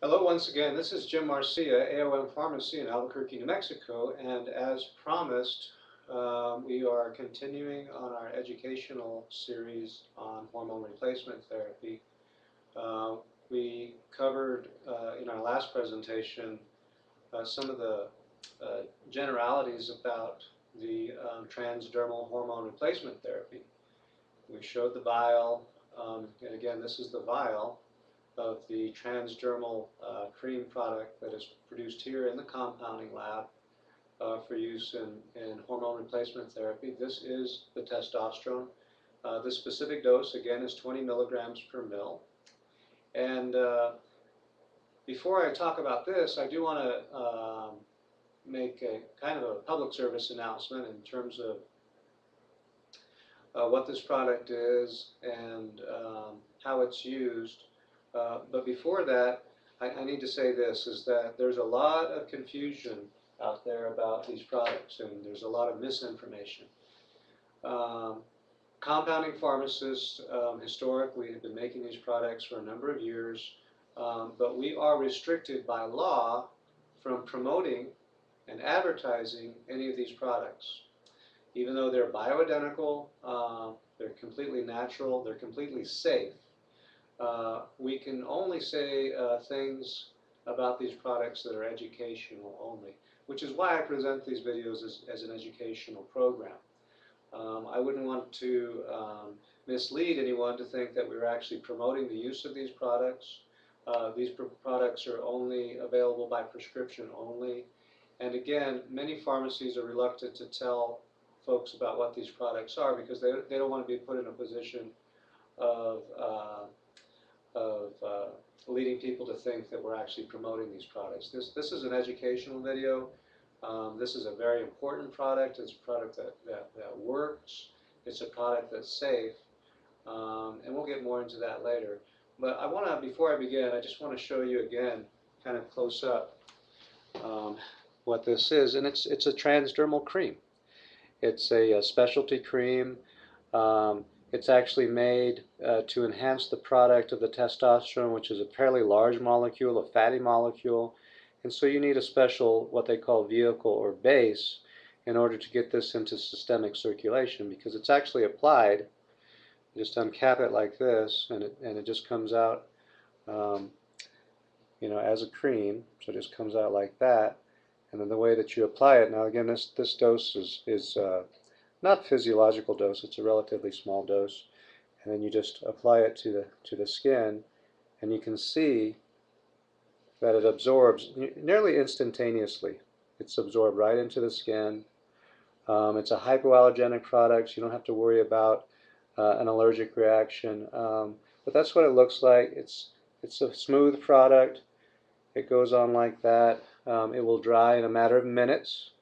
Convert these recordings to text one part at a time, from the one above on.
Hello once again, this is Jim Marcia, AOM Pharmacy in Albuquerque, New Mexico, and as promised, we are continuing on our educational series on hormone replacement therapy. We covered in our last presentation some of the generalities about the transdermal hormone replacement therapy. We showed the vial, and again, this is the vial of the transdermal cream product that is produced here in the compounding lab for use in hormone replacement therapy. This is the testosterone. The specific dose, again, is 20 milligrams per mil. And before I talk about this, I do want to make a kind of a public service announcement in terms of what this product is and how it's used. But before that, I need to say this, is that there's a lot of confusion out there about these products, and there's a lot of misinformation. Compounding pharmacists historically have been making these products for a number of years, but we are restricted by law from promoting and advertising any of these products. Even though they're bioidentical, they're completely natural, they're completely safe. We can only say things about these products that are educational only, which is why I present these videos as an educational program. I wouldn't want to mislead anyone to think that we're actually promoting the use of these products. These products are only available by prescription only. And again, many pharmacies are reluctant to tell folks about what these products are because they don't want to be put in a position of leading people to think that we're actually promoting these products. This is an educational video. This is a very important product. It's a product that works. It's a product that's safe. And we'll get more into that later. But I want to, before I begin, I just want to show you again, kind of close up, what this is. And it's a transdermal cream. It's a specialty cream. It's actually made to enhance the product of the testosterone, which is a fairly large molecule, a fatty molecule. And so you need a special, what they call vehicle or base, in order to get this into systemic circulation, because it's actually applied. You just uncap it like this, and it just comes out, as a cream. So it just comes out like that. And then the way that you apply it, now again, this dose is not physiological dose, it's a relatively small dose, and then you just apply it to the skin, and you can see that it absorbs nearly instantaneously. It's absorbed right into the skin. It's a hypoallergenic product, so you don't have to worry about an allergic reaction. But that's what it looks like. It's a smooth product. It goes on like that. It will dry in a matter of minutes.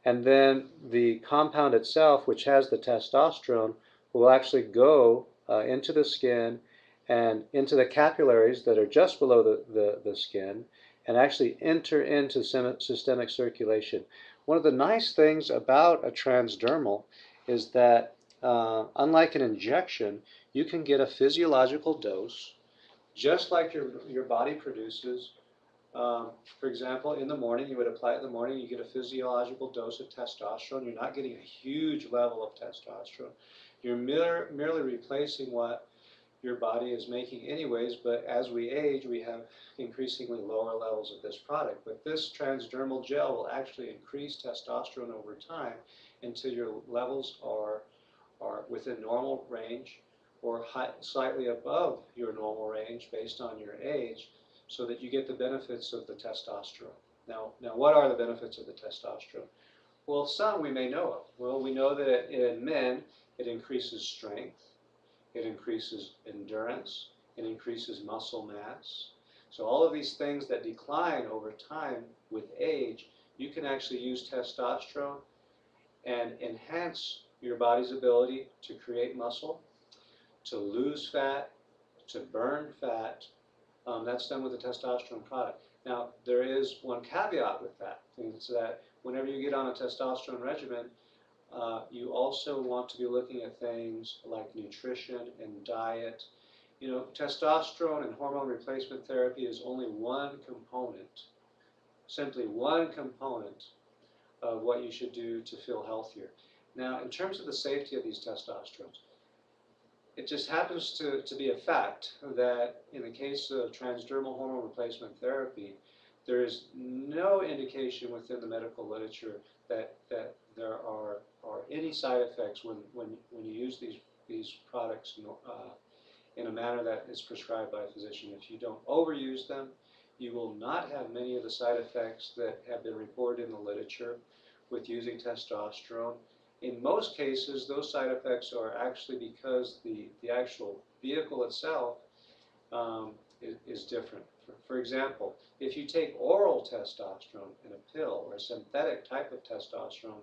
And then the compound itself, which has the testosterone, will actually go into the skin and into the capillaries that are just below the skin and actually enter into systemic circulation. One of the nice things about a transdermal is that unlike an injection, you can get a physiological dose just like your body produces. For example, in the morning, you would apply it in the morning, you get a physiological dose of testosterone. You're not getting a huge level of testosterone. You're merely replacing what your body is making anyways, but as we age, we have increasingly lower levels of this product. But this transdermal gel will actually increase testosterone over time until your levels are within normal range or slightly above your normal range based on your age, so that you get the benefits of the testosterone. Now, what are the benefits of the testosterone? Well, some we may know of. Well, we know that in men, it increases strength, it increases endurance, it increases muscle mass. So all of these things that decline over time with age, you can actually use testosterone and enhance your body's ability to create muscle, to lose fat, to burn fat. That's done with the testosterone product. Now, there is one caveat with that, and it's that whenever you get on a testosterone regimen, you also want to be looking at things like nutrition and diet You know, testosterone and hormone replacement therapy is only one component, simply one component of what you should do to feel healthier. Now, in terms of the safety of these testosterones, it just happens to be a fact that in the case of transdermal hormone replacement therapy, there is no indication within the medical literature that there are any side effects when you use these products in a manner that is prescribed by a physician. If you don't overuse them, you will not have many of the side effects that have been reported in the literature with using testosterone. In most cases, those side effects are actually because the actual vehicle itself is different. For example, if you take oral testosterone in a pill or a synthetic type of testosterone,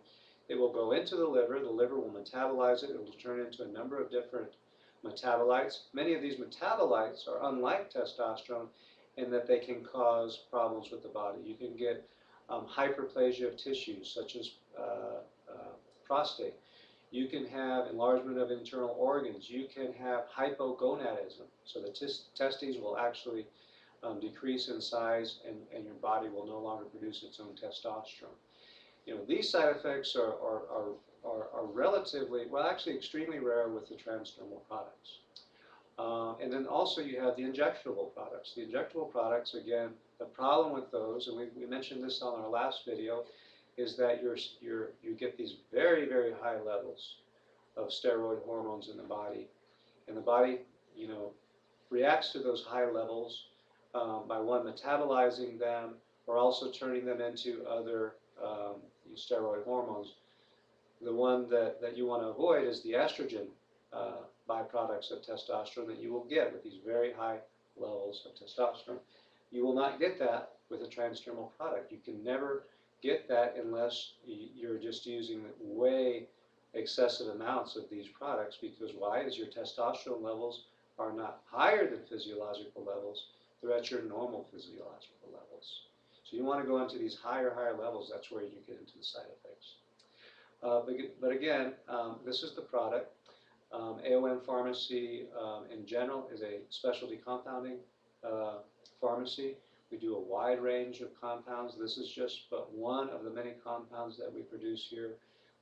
it will go into the liver will metabolize it, it will turn into a number of different metabolites. Many of these metabolites are unlike testosterone in that they can cause problems with the body. You can get hyperplasia of tissues such as prostate. You can have enlargement of internal organs. You can have hypogonadism. So the testes will actually decrease in size and your body will no longer produce its own testosterone. You know, these side effects are relatively, well, actually extremely rare with the transdermal products. And then also you have the injectable products. The injectable products, again, the problem with those, and we mentioned this on our last video, is that you get these very, very high levels of steroid hormones in the body. And the body, you know, reacts to those high levels by one, metabolizing them, or also turning them into other steroid hormones. The one that you want to avoid is the estrogen byproducts of testosterone that you will get with these very high levels of testosterone. You will not get that with a transdermal product. You can never get that unless you're just using way excessive amounts of these products, because why? Is your testosterone levels are not higher than physiological levels, they're at your normal physiological levels. So you want to go into these higher levels, that's where you get into the side effects. But again, this is the product. AOM Pharmacy in general is a specialty compounding pharmacy. We do a wide range of compounds. This is just but one of the many compounds that we produce here.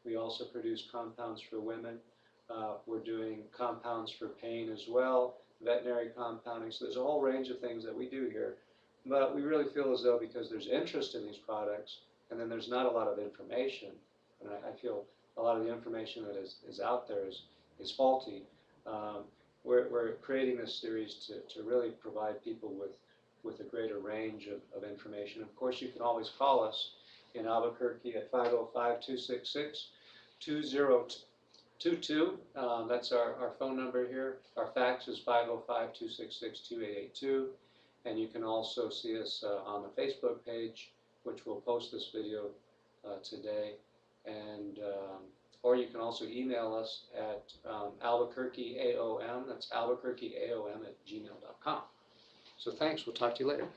We also produce compounds for women. We're doing compounds for pain as well, veterinary compounding. So there's a whole range of things that we do here. But we really feel as though because there's interest in these products, and then there's not a lot of information, and I feel a lot of the information that is out there is faulty. We're creating this series to really provide people with a greater range of information. Of course, you can always call us in Albuquerque at 505-266-2022. That's our phone number here. Our fax is 505-266-2882. And you can also see us on the Facebook page, which will post this video today. And or you can also email us at Albuquerque AOM. That's albuquerqueaom@gmail.com. So thanks. We'll talk to you later.